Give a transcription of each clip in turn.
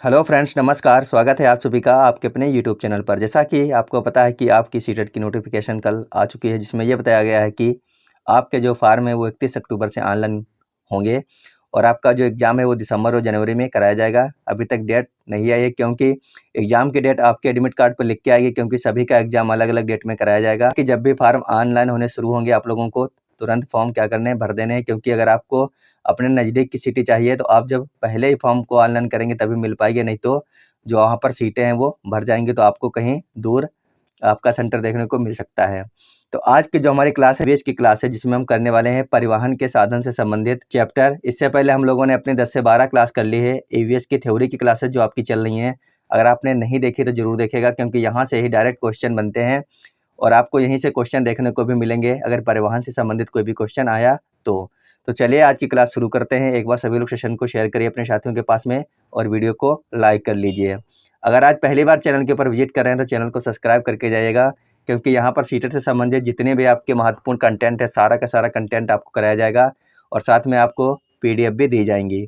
Hello friends, नमस्कार। स्वागत है आप सभी का आपके अपने यूट्यूब चैनल पर। जैसा कि आपको पता है कि आपकी सीटेट की नोटिफिकेशन कल आ चुकी है, जिसमें ये बताया गया है कि आपके जो फार्म है वो 31 अक्टूबर से ऑनलाइन होंगे और आपका जो एग्ज़ाम है वो दिसंबर और जनवरी में कराया जाएगा। अभी तक डेट नहीं आई है, क्योंकि एग्ज़ाम की डेट आपके एडमिट कार्ड पर लिख के आएगी, क्योंकि सभी का एग्ज़ाम अलग-अलग डेट में कराया जाएगा। कि जब भी फार्म ऑनलाइन होने शुरू होंगे, आप लोगों को तुरंत फॉर्म क्या करने हैं, भर देने हैं, क्योंकि अगर आपको अपने नज़दीक की सिटी चाहिए तो आप जब पहले ही फॉर्म को ऑनलाइन करेंगे तभी मिल पाएगी, नहीं तो जो वहाँ पर सीटें हैं वो भर जाएँगी, तो आपको कहीं दूर आपका सेंटर देखने को मिल सकता है। तो आज की जो हमारी क्लास है, ईवीएस की क्लास है, जिसमें हम करने वाले हैं परिवहन के साधन से संबंधित चैप्टर। इससे पहले हम लोगों ने अपनी 10 से 12 क्लास कर ली है। ईवीएस की थ्योरी की क्लासेस जो आपकी चल रही हैं, अगर आपने नहीं देखी तो ज़रूर देखिएगा, क्योंकि यहाँ से ही डायरेक्ट क्वेश्चन बनते हैं और आपको यहीं से क्वेश्चन देखने को भी मिलेंगे अगर परिवहन से संबंधित कोई भी क्वेश्चन आया तो। तो चलिए आज की क्लास शुरू करते हैं। एक बार सभी लोग सेशन को शेयर करिए अपने साथियों के पास में और वीडियो को लाइक कर लीजिए। अगर आज पहली बार चैनल के ऊपर विजिट कर रहे हैं तो चैनल को सब्सक्राइब करके जाइएगा, क्योंकि यहाँ पर सीटेट से संबंधित जितने भी आपके महत्वपूर्ण कंटेंट है, सारा का सारा कंटेंट आपको कराया जाएगा और साथ में आपको पीडीएफ भी दी जाएंगी।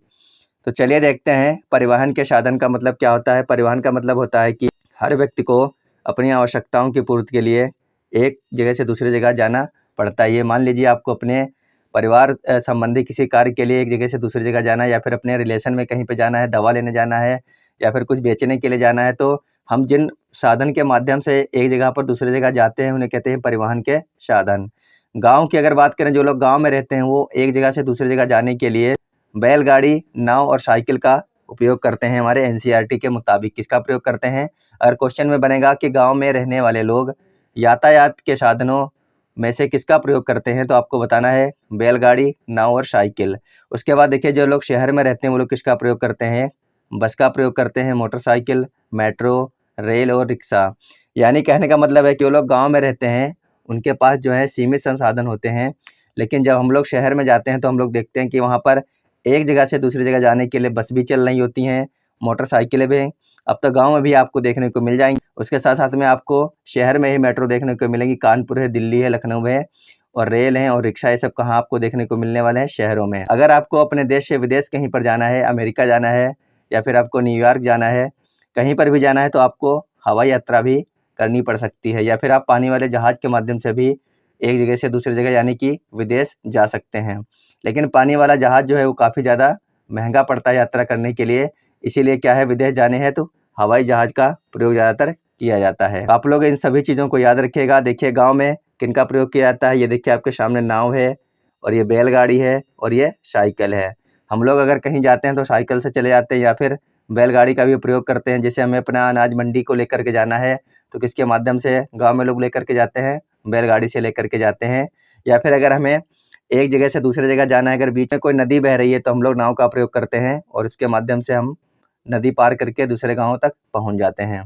तो चलिए देखते हैं परिवहन के साधन का मतलब क्या होता है। परिवहन का मतलब होता है कि हर व्यक्ति को अपनी आवश्यकताओं की पूर्ति के लिए एक जगह से दूसरी जगह जाना पड़ता है। ये मान लीजिए आपको अपने परिवार संबंधी किसी कार्य के लिए एक जगह से दूसरी जगह जाना है, या फिर अपने रिलेशन में कहीं पे जाना है, दवा लेने जाना है, या फिर कुछ बेचने के लिए जाना है, तो हम जिन साधन के माध्यम से एक जगह पर दूसरी जगह जाते हैं उन्हें कहते हैं परिवहन के साधन। गाँव की अगर बात करें, जो लोग गाँव में रहते हैं वो एक जगह से दूसरी जगह जाने के लिए बैलगाड़ी, नाव और साइकिल का उपयोग करते हैं। हमारे एनसीईआरटी के मुताबिक किसका प्रयोग करते हैं? अगर क्वेश्चन में बनेगा कि गाँव में रहने वाले लोग यातायात के साधनों में से किसका प्रयोग करते हैं, तो आपको बताना है बैलगाड़ी, नाव और साइकिल। उसके बाद देखिए, जो लोग शहर में रहते हैं वो लोग किसका प्रयोग करते हैं? बस का प्रयोग करते हैं, मोटरसाइकिल, मेट्रो, रेल और रिक्शा। यानी कहने का मतलब है कि वो लोग गाँव में रहते हैं, उनके पास जो है सीमित संसाधन होते हैं, लेकिन जब हम लोग शहर में जाते हैं तो हम लोग देखते हैं कि वहाँ पर एक जगह से दूसरी जगह जाने के लिए बस भी चल रही होती हैं, मोटरसाइकिलें भी। अब तो गाँव में भी आपको देखने को मिल जाएँगी। उसके साथ-साथ में आपको शहर में ही मेट्रो देखने को मिलेगी, कानपुर है, दिल्ली है, लखनऊ है, और रेल है और रिक्शा, ये सब कहाँ आपको देखने को मिलने वाले हैं? शहरों में। अगर आपको अपने देश से विदेश कहीं पर जाना है, अमेरिका जाना है या फिर आपको न्यूयॉर्क जाना है, कहीं पर भी जाना है, तो आपको हवाई यात्रा भी करनी पड़ सकती है, या फिर आप पानी वाले जहाज़ के माध्यम से भी एक जगह से दूसरी जगह यानी कि विदेश जा सकते हैं। लेकिन पानी वाला जहाज़ जो है वो काफ़ी ज़्यादा महँगा पड़ता है यात्रा करने के लिए, इसीलिए क्या है, विदेश जाने हैं तो हवाई जहाज़ का प्रयोग ज़्यादातर किया जाता है। आप लोग इन सभी चीज़ों को याद रखिएगा। देखिए गाँव में किनका प्रयोग किया जाता है, ये देखिए आपके सामने नाव है और ये बैलगाड़ी है और ये साइकिल है। हम लोग अगर कहीं जाते हैं तो साइकिल से चले जाते हैं या फिर बैलगाड़ी का भी प्रयोग करते हैं। जैसे हमें अपना अनाज मंडी को लेकर के जाना है तो किसके माध्यम से गाँव में लोग लेकर के जाते हैं? बैलगाड़ी से लेकर के जाते हैं। या फिर अगर हमें एक जगह से दूसरी जगह जाना है, अगर बीच में कोई नदी बह रही है तो हम लोग नाव का प्रयोग करते हैं और इसके माध्यम से हम नदी पार करके दूसरे गाँव तक पहुँच जाते हैं।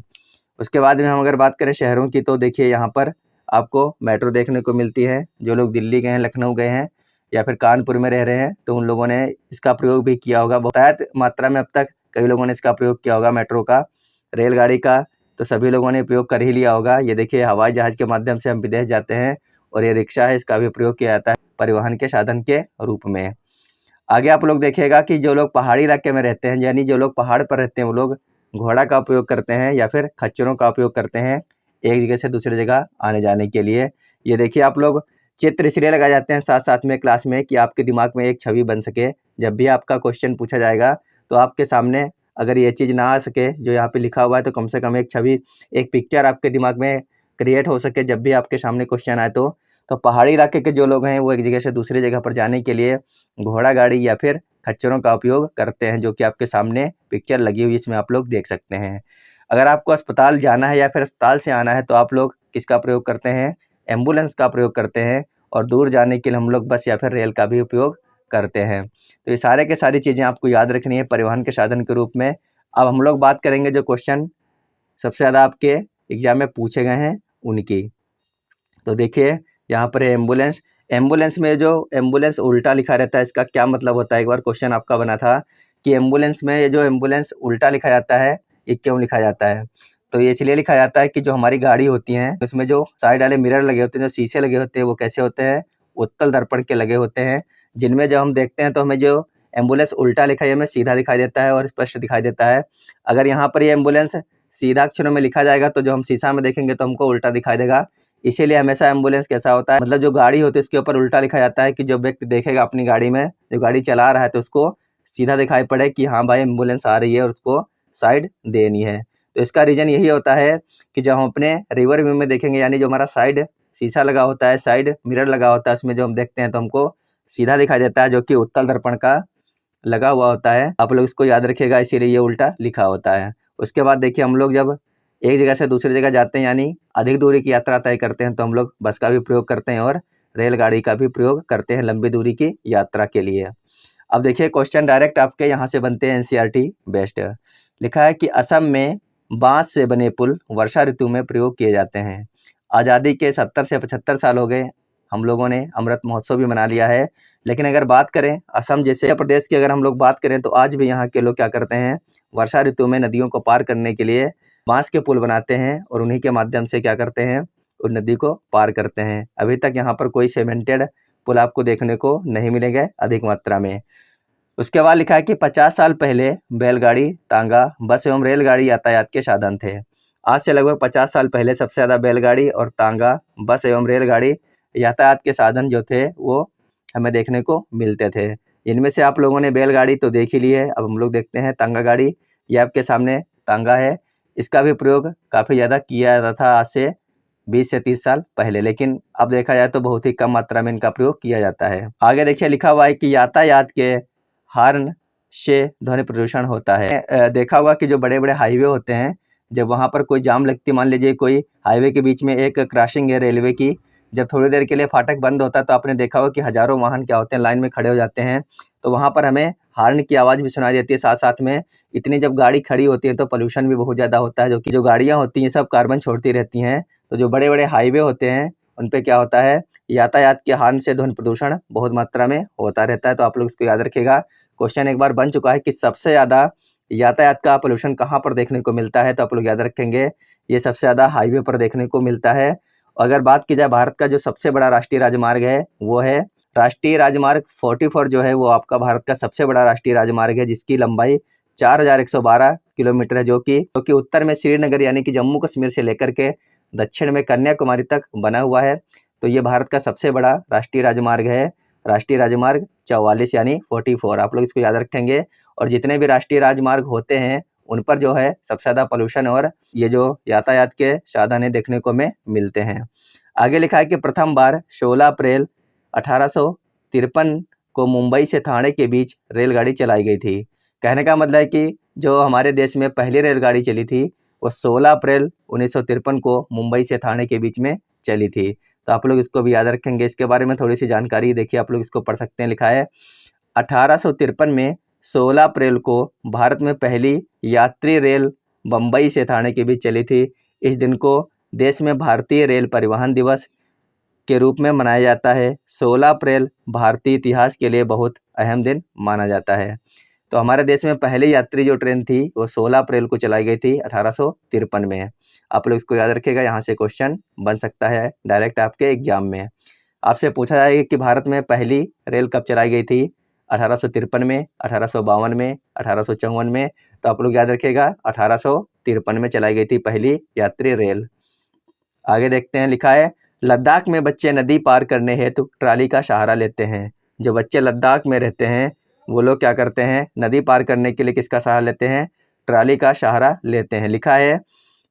उसके बाद में हम अगर बात करें शहरों की, तो देखिए यहाँ पर आपको मेट्रो देखने को मिलती है। जो लोग दिल्ली गए हैं, लखनऊ गए हैं या फिर कानपुर में रह रहे हैं, तो उन लोगों ने इसका प्रयोग भी किया होगा। बहुतायत मात्रा में अब तक कई लोगों ने इसका प्रयोग किया होगा मेट्रो का। रेलगाड़ी का तो सभी लोगों ने उपयोग कर ही लिया होगा। ये देखिए हवाई जहाज़ के माध्यम से हम विदेश जाते हैं, और ये रिक्शा है, इसका भी प्रयोग किया जाता है परिवहन के साधन के रूप में। आगे आप लोग देखिएगा कि जो लोग पहाड़ी इलाके में रहते हैं, यानी जो लोग पहाड़ पर रहते हैं, वो लोग घोड़ा का उपयोग करते हैं या फिर खच्चरों का उपयोग करते हैं एक जगह से दूसरी जगह आने जाने के लिए। ये देखिए आप लोग चित्र इसलिए लगाए जाते हैं साथ-साथ में क्लास में कि आपके दिमाग में एक छवि बन सके। जब भी आपका क्वेश्चन पूछा जाएगा तो आपके सामने अगर ये चीज़ ना आ सके जो यहाँ पे लिखा हुआ है, तो कम से कम एक छवि, एक पिक्चर आपके दिमाग में क्रिएट हो सके जब भी आपके सामने क्वेश्चन आए तो। तो पहाड़ी इलाके के जो लोग हैं वो एक जगह से दूसरी जगह पर जाने के लिए घोड़ा गाड़ी या फिर खच्चरों का उपयोग करते हैं, जो कि आपके सामने पिक्चर लगी हुई इसमें आप लोग देख सकते हैं। अगर आपको अस्पताल जाना है या फिर अस्पताल से आना है तो आप लोग किसका प्रयोग करते हैं? एम्बुलेंस का प्रयोग करते हैं, और दूर जाने के लिए हम लोग बस या फिर रेल का भी उपयोग करते हैं। तो ये सारे के सारी चीज़ें आपको याद रखनी है परिवहन के साधन के रूप में। अब हम लोग बात करेंगे जो क्वेश्चन सबसे ज़्यादा आपके एग्ज़ाम में पूछे गए हैं उनकी। तो देखिए यहाँ पर है एम्बुलेंस। एम्बुलेंस में जो एम्बुलेंस उल्टा लिखा रहता है, इसका क्या मतलब होता है? एक बार क्वेश्चन आपका बना था कि एम्बुलेंस में ये जो एम्बुलेंस उल्टा लिखा जाता है, ये क्यों लिखा जाता है? तो ये इसलिए लिखा जाता है कि जो हमारी गाड़ी होती हैं उसमें जो साइड वाले मिरर लगे होते हैं, जो शीशे लगे होते हैं, वो कैसे होते हैं? उत्तल दर्पण के लगे होते हैं, जिनमें जब हम देखते हैं तो हमें जो एम्बुलेंस उल्टा लिखा है हमें सीधा दिखाई देता है और स्पष्ट दिखाई देता है। अगर यहाँ पर ये एम्बुलेंस सीधा अक्षरों में लिखा जाएगा तो जो हम शीशा में देखेंगे तो हमको उल्टा दिखाई देगा। इसीलिए हमेशा एम्बुलेंस कैसा होता है, मतलब जो गाड़ी होती है उसके ऊपर उल्टा लिखा जाता है कि जो व्यक्ति देखेगा अपनी गाड़ी में, जो गाड़ी चला रहा है तो उसको सीधा दिखाई पड़े कि हाँ भाई एम्बुलेंस आ रही है और उसको साइड देनी है। तो इसका रीज़न यही होता है कि जब हम अपने रिवर व्यू में देखेंगे, यानी जो हमारा साइड शीशा लगा होता है, साइड मिरर लगा होता है, उसमें जो हम देखते हैं तो हमको सीधा दिखाई देता है, जो कि उत्तल दर्पण का लगा हुआ होता है। आप लोग इसको याद रखिएगा, इसीलिए ये उल्टा लिखा होता है। उसके बाद देखिए हम लोग जब एक जगह से दूसरी जगह जाते हैं, यानी अधिक दूरी की यात्रा तय करते हैं, तो हम लोग बस का भी प्रयोग करते हैं और रेलगाड़ी का भी प्रयोग करते हैं लंबी दूरी की यात्रा के लिए। अब देखिए क्वेश्चन डायरेक्ट आपके यहाँ से बनते हैं, एनसीईआरटी बेस्ड। लिखा है कि असम में बांस से बने पुल वर्षा ऋतु में प्रयोग किए जाते हैं। आज़ादी के 70 से 75 साल हो गए, हम लोगों ने अमृत महोत्सव भी मना लिया है, लेकिन अगर बात करें असम जैसे प्रदेश की, अगर हम लोग बात करें तो आज भी यहाँ के लोग क्या करते हैं, वर्षा ऋतु में नदियों को पार करने के लिए बांस के पुल बनाते हैं और उन्हीं के माध्यम से क्या करते हैं, उस नदी को पार करते हैं। अभी तक यहाँ पर कोई सीमेंटेड पुल आपको देखने को नहीं मिलेंगे अधिक मात्रा में। उसके बाद लिखा है कि 50 साल पहले बैलगाड़ी, तांगा, बस एवं रेलगाड़ी यातायात के साधन थे। आज से लगभग 50 साल पहले सबसे ज़्यादा बैलगाड़ी और तांगा, बस एवं रेलगाड़ी यातायात के साधन जो थे वो हमें देखने को मिलते थे। इनमें से आप लोगों ने बैलगाड़ी तो देख ही ली है, अब हम लोग देखते हैं तांगा गाड़ी। ये आपके सामने तांगा है, इसका भी प्रयोग काफ़ी ज़्यादा किया जाता था आज से 20 से 30 साल पहले, लेकिन अब देखा जाए तो बहुत ही कम मात्रा में इनका प्रयोग किया जाता है। आगे देखिए लिखा हुआ है कि यातायात के हॉर्न से ध्वनि प्रदूषण होता है। देखा होगा कि जो बड़े बड़े हाईवे होते हैं, जब वहाँ पर कोई जाम लगती है, मान लीजिए कोई हाईवे के बीच में एक क्रॉसिंग है रेलवे की, जब थोड़ी देर के लिए फाटक बंद होता है तो आपने देखा होगा कि हज़ारों वाहन क्या होते हैं लाइन में खड़े हो जाते हैं, तो वहाँ पर हमें हॉर्न की आवाज़ भी सुनाई देती है। साथ साथ में इतनी जब गाड़ी खड़ी होती है तो पोल्यूशन भी बहुत ज़्यादा होता है, जो कि जो गाड़ियाँ होती हैं सब कार्बन छोड़ती रहती हैं। तो जो बड़े बड़े हाईवे होते हैं उन पे क्या होता है, यातायात के हॉर्न से ध्वनि प्रदूषण बहुत मात्रा में होता रहता है। तो आप लोग इसको याद रखिएगा, क्वेश्चन एक बार बन चुका है कि सबसे ज़्यादा यातायात का पोल्यूशन कहाँ पर देखने को मिलता है, तो आप लोग याद रखेंगे ये सबसे ज़्यादा हाईवे पर देखने को मिलता है। अगर बात की जाए भारत का जो सबसे बड़ा राष्ट्रीय राजमार्ग है वो है राष्ट्रीय राजमार्ग 44, जो है वो आपका भारत का सबसे बड़ा राष्ट्रीय राजमार्ग है, जिसकी लंबाई 4112 किलोमीटर है, जो कि उत्तर में श्रीनगर यानी कि जम्मू कश्मीर से लेकर के दक्षिण में कन्याकुमारी तक बना हुआ है। तो ये भारत का सबसे बड़ा राष्ट्रीय राजमार्ग है, राष्ट्रीय राजमार्ग 44 यानी 44। आप लोग इसको याद रखेंगे। और जितने भी राष्ट्रीय राजमार्ग होते हैं उन पर जो है सबसे ज़्यादा पोल्यूशन और ये जो यातायात के साधन देखने को में मिलते हैं। आगे लिखा है कि प्रथम बार 16 अप्रैल 1853 को मुंबई से ठाणे के बीच रेलगाड़ी चलाई गई थी। कहने का मतलब है कि जो हमारे देश में पहली रेलगाड़ी चली थी वो 16 अप्रैल 1953 को मुंबई से ठाणे के बीच में चली थी। तो आप लोग इसको भी याद रखेंगे। इसके बारे में थोड़ी सी जानकारी देखिए, आप लोग इसको पढ़ सकते हैं। लिखा है 1853 में 16 अप्रैल को भारत में पहली यात्री रेल बम्बई से ठाणे के बीच चली थी। इस दिन को देश में भारतीय रेल परिवहन दिवस के रूप में मनाया जाता है। 16 अप्रैल भारतीय इतिहास के लिए बहुत अहम दिन माना जाता है। तो हमारे देश में पहली यात्री जो ट्रेन थी वो 16 अप्रैल को चलाई गई थी 1853 में। आप लोग इसको याद रखिएगा, यहाँ से क्वेश्चन बन सकता है डायरेक्ट आपके एग्जाम में। आपसे पूछा जाएगा कि भारत में पहली रेल कब चलाई गई थी, 1853 में, 1852 में, 1854 में। तो आप लोग याद रखिएगा 1853 में चलाई गई थी पहली यात्री रेल। आगे देखते हैं, लिखा है लद्दाख में बच्चे नदी पार करने हेतु ट्राली का सहारा लेते हैं। जो बच्चे लद्दाख में रहते हैं वो लोग क्या करते हैं, नदी पार करने के लिए किसका सहारा लेते हैं, ट्राली का सहारा लेते हैं। लिखा है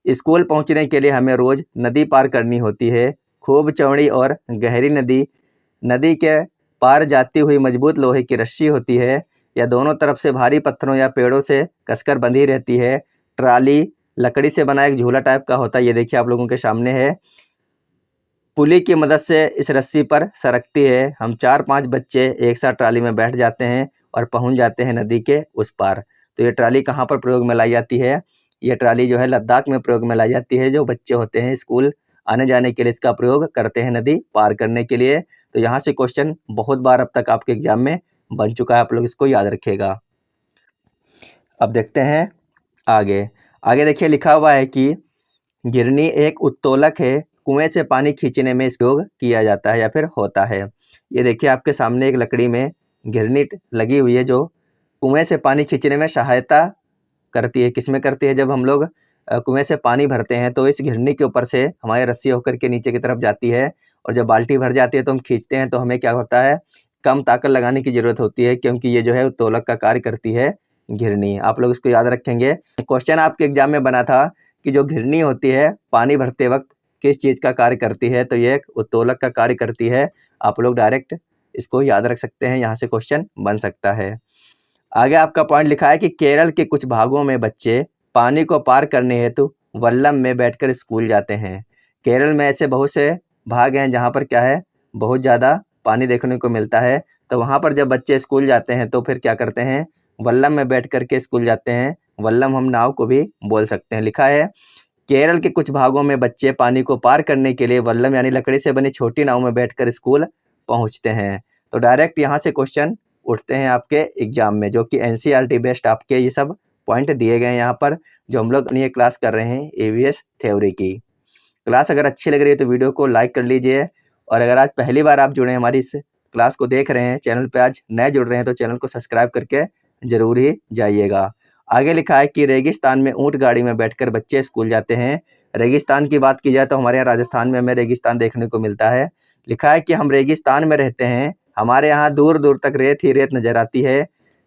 स्कूल पहुंचने के लिए हमें रोज नदी पार करनी होती है। खूब चौड़ी और गहरी नदी के पार जाती हुई मजबूत लोहे की रस्सी होती है, या दोनों तरफ से भारी पत्थरों या पेड़ों से कसकर बंधी रहती है। ट्राली लकड़ी से बना एक झूला टाइप का होता है, ये देखिए आप लोगों के सामने है। पुली की मदद से इस रस्सी पर सरकती है। हम 4-5 बच्चे एक साथ ट्राली में बैठ जाते हैं और पहुंच जाते हैं नदी के उस पार। तो ये ट्राली कहाँ पर प्रयोग में लाई जाती है, ये ट्राली जो है लद्दाख में प्रयोग में लाई जाती है। जो बच्चे होते हैं स्कूल आने जाने के लिए इसका प्रयोग करते हैं नदी पार करने के लिए। तो यहाँ से क्वेश्चन बहुत बार अब तक आपके एग्जाम में बन चुका है, आप लोग इसको याद रखिएगा। अब देखते हैं आगे देखिए लिखा हुआ है कि गिरनी एक उत्तोलक है, कुएं से पानी खींचने में इसका उपयोग किया जाता है या फिर होता है। ये देखिए आपके सामने एक लकड़ी में घिरनी लगी हुई है जो कुएं से पानी खींचने में सहायता करती है। किसमें करती है? जब हम लोग कुएं से पानी भरते हैं तो इस घिरनी के ऊपर से हमारी रस्सी होकर के नीचे की तरफ जाती है, और जब बाल्टी भर जाती है तो हम खींचते हैं तो हमें क्या होता है, कम ताकत लगाने की ज़रूरत होती है, क्योंकि ये जो है उत्तोलक का कार्य करती है घिरनी। आप लोग इसको याद रखेंगे। क्वेश्चन आपके एग्जाम में बना था कि जो घिरनी होती है पानी भरते वक्त किस चीज़ का कार्य करती है, तो ये एक उत्तोलक का कार्य करती है। आप लोग डायरेक्ट इसको याद रख सकते हैं, यहाँ से क्वेश्चन बन सकता है। आगे आपका पॉइंट लिखा है कि केरल के कुछ भागों में बच्चे पानी को पार करने हेतु वल्लम में बैठकर स्कूल जाते हैं। केरल में ऐसे बहुत से भाग हैं जहाँ पर क्या है, बहुत ज़्यादा पानी देखने को मिलता है, तो वहाँ पर जब बच्चे स्कूल जाते हैं तो फिर क्या करते हैं, वल्लम में बैठ कर के स्कूल जाते हैं। वल्लम हम नाव को भी बोल सकते हैं। लिखा है केरल के कुछ भागों में बच्चे पानी को पार करने के लिए वल्लम यानी लकड़ी से बनी छोटी नाव में बैठकर स्कूल पहुँचते हैं। तो डायरेक्ट यहाँ से क्वेश्चन उठते हैं आपके एग्जाम में, जो कि एनसीईआरटी बेस्ड आपके ये सब पॉइंट दिए गए हैं यहाँ पर, जो हम लोग ये क्लास कर रहे हैं ईवीएस थ्योरी की। क्लास अगर अच्छी लग रही है तो वीडियो को लाइक कर लीजिए, और अगर आज पहली बार आप जुड़े हैं हमारी इस क्लास को देख रहे हैं, चैनल पे आज नए जुड़ रहे हैं, तो चैनल को सब्सक्राइब करके जरूर ही जाइएगा। आगे लिखा है कि रेगिस्तान में ऊँट गाड़ी में बैठकर बच्चे स्कूल जाते हैं। रेगिस्तान की बात की जाए तो हमारे यहाँ राजस्थान में हमें रेगिस्तान देखने को मिलता है। लिखा है कि हम रेगिस्तान में रहते हैं, हमारे यहाँ दूर दूर तक रेत ही रेत नजर आती है।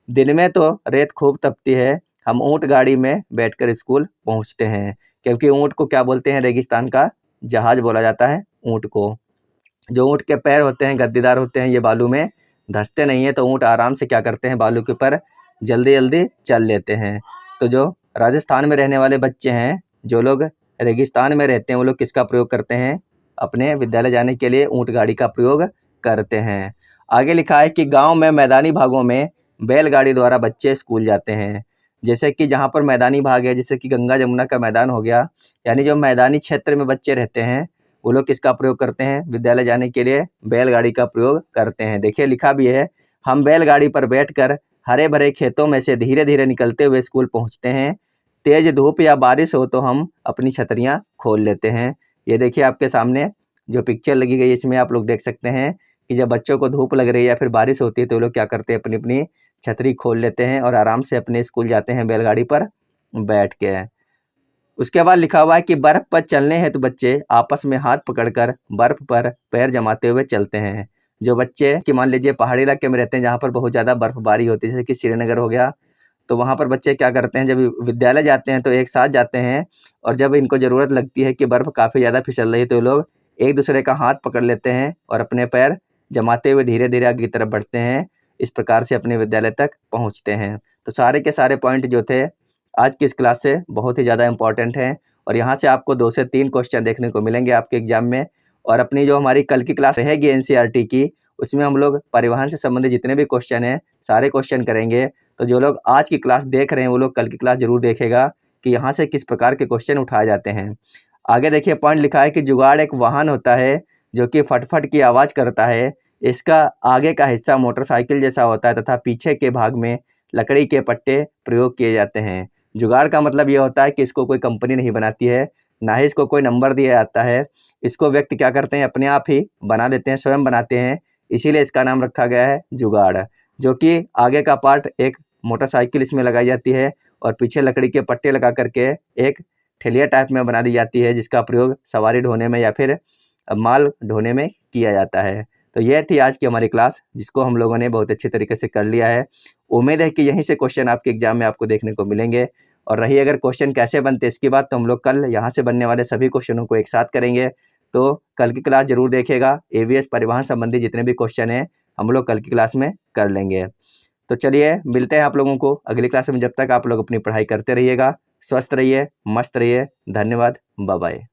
दिन में तो रेत खूब तपती है, हम ऊँट गाड़ी में बैठकर स्कूल पहुँचते हैं। क्योंकि ऊँट को क्या बोलते हैं, रेगिस्तान का जहाज बोला जाता है ऊँट को। जो ऊँट के पैर होते हैं गद्दीदार होते हैं, ये बालू में धंसते नहीं है, तो ऊँट आराम से क्या करते हैं, बालू के ऊपर जल्दी जल्दी चल लेते हैं। तो जो राजस्थान में रहने वाले बच्चे हैं, जो लोग रेगिस्तान में रहते हैं, वो लोग किसका प्रयोग करते हैं, अपने विद्यालय जाने के लिए ऊँट गाड़ी का प्रयोग करते हैं। आगे लिखा है कि गांव में मैदानी भागों में बैलगाड़ी द्वारा बच्चे स्कूल जाते हैं। जैसे कि जहां पर मैदानी भाग है, जैसे कि गंगा जमुना का मैदान हो गया, यानी जो मैदानी क्षेत्र में बच्चे रहते हैं वो लोग किसका प्रयोग करते हैं, विद्यालय जाने के लिए बैलगाड़ी का प्रयोग करते हैं। देखिए लिखा भी है, हम बैलगाड़ी पर बैठकर हरे भरे खेतों में से धीरे धीरे निकलते हुए स्कूल पहुंचते हैं। तेज धूप या बारिश हो तो हम अपनी छतरियां खोल लेते हैं। ये देखिए आपके सामने जो पिक्चर लगी गई है, इसमें आप लोग देख सकते हैं कि जब बच्चों को धूप लग रही है या फिर बारिश होती है तो वो लोग क्या करते हैं, अपनी अपनी छतरी खोल लेते हैं और आराम से अपने स्कूल जाते हैं बैलगाड़ी पर बैठ के। उसके बाद लिखा हुआ है कि बर्फ पर चलने हैं तो बच्चे आपस में हाथ पकड़कर बर्फ पर पैर जमाते हुए चलते हैं। जो बच्चे कि मान लीजिए पहाड़ी इलाके में रहते हैं जहाँ पर बहुत ज़्यादा बर्फबारी होती है, जैसे कि श्रीनगर हो गया, तो वहाँ पर बच्चे क्या करते हैं, जब विद्यालय जाते हैं तो एक साथ जाते हैं, और जब इनको ज़रूरत लगती है कि बर्फ़ काफ़ी ज़्यादा फिसल रही है तो लोग एक दूसरे का हाथ पकड़ लेते हैं और अपने पैर जमाते हुए धीरे धीरे आगे की तरफ बढ़ते हैं। इस प्रकार से अपने विद्यालय तक पहुँचते हैं। तो सारे के सारे पॉइंट जो थे आज की इस क्लास से बहुत ही ज़्यादा इंपॉर्टेंट हैं, और यहाँ से आपको 2 से 3 क्वेश्चन देखने को मिलेंगे आपके एग्जाम में। और अपनी जो हमारी कल की क्लास रहेगी एनसीईआरटी की, उसमें हम लोग परिवहन से संबंधित जितने भी क्वेश्चन हैं सारे क्वेश्चन करेंगे। तो जो लोग आज की क्लास देख रहे हैं वो लोग कल की क्लास जरूर देखेगा कि यहाँ से किस प्रकार के क्वेश्चन उठाए जाते हैं। आगे देखिए पॉइंट लिखा है कि जुगाड़ एक वाहन होता है जो कि फटफट की आवाज़ करता है। इसका आगे का हिस्सा मोटरसाइकिल जैसा होता है तथा पीछे के भाग में लकड़ी के पट्टे प्रयोग किए जाते हैं। जुगाड़ का मतलब ये होता है कि इसको कोई कंपनी नहीं बनाती है, ना ही इसको कोई नंबर दिया जाता है। इसको व्यक्ति क्या करते हैं, अपने आप ही बना देते हैं, स्वयं बनाते हैं, इसीलिए इसका नाम रखा गया है जुगाड़। जो कि आगे का पार्ट एक मोटरसाइकिल इसमें लगाई जाती है और पीछे लकड़ी के पट्टे लगा करके एक ठेलिया टाइप में बना दी जाती है, जिसका प्रयोग सवारी ढोने में या फिर माल ढोने में किया जाता है। तो यह थी आज की हमारी क्लास, जिसको हम लोगों ने बहुत अच्छे तरीके से कर लिया है। उम्मीद है कि यहीं से क्वेश्चन आपके एग्जाम में आपको देखने को मिलेंगे। और रही अगर क्वेश्चन कैसे बनते इसकी बात, तो हम लोग कल यहाँ से बनने वाले सभी क्वेश्चनों को एक साथ करेंगे। तो कल की क्लास जरूर देखिएगा। एवीएस परिवहन संबंधी जितने भी क्वेश्चन हैं हम लोग कल की क्लास में कर लेंगे। तो चलिए मिलते हैं आप लोगों को अगली क्लास में। जब तक आप लोग अपनी पढ़ाई करते रहिएगा, स्वस्थ रहिए, मस्त रहिए। धन्यवाद, बाय बाय।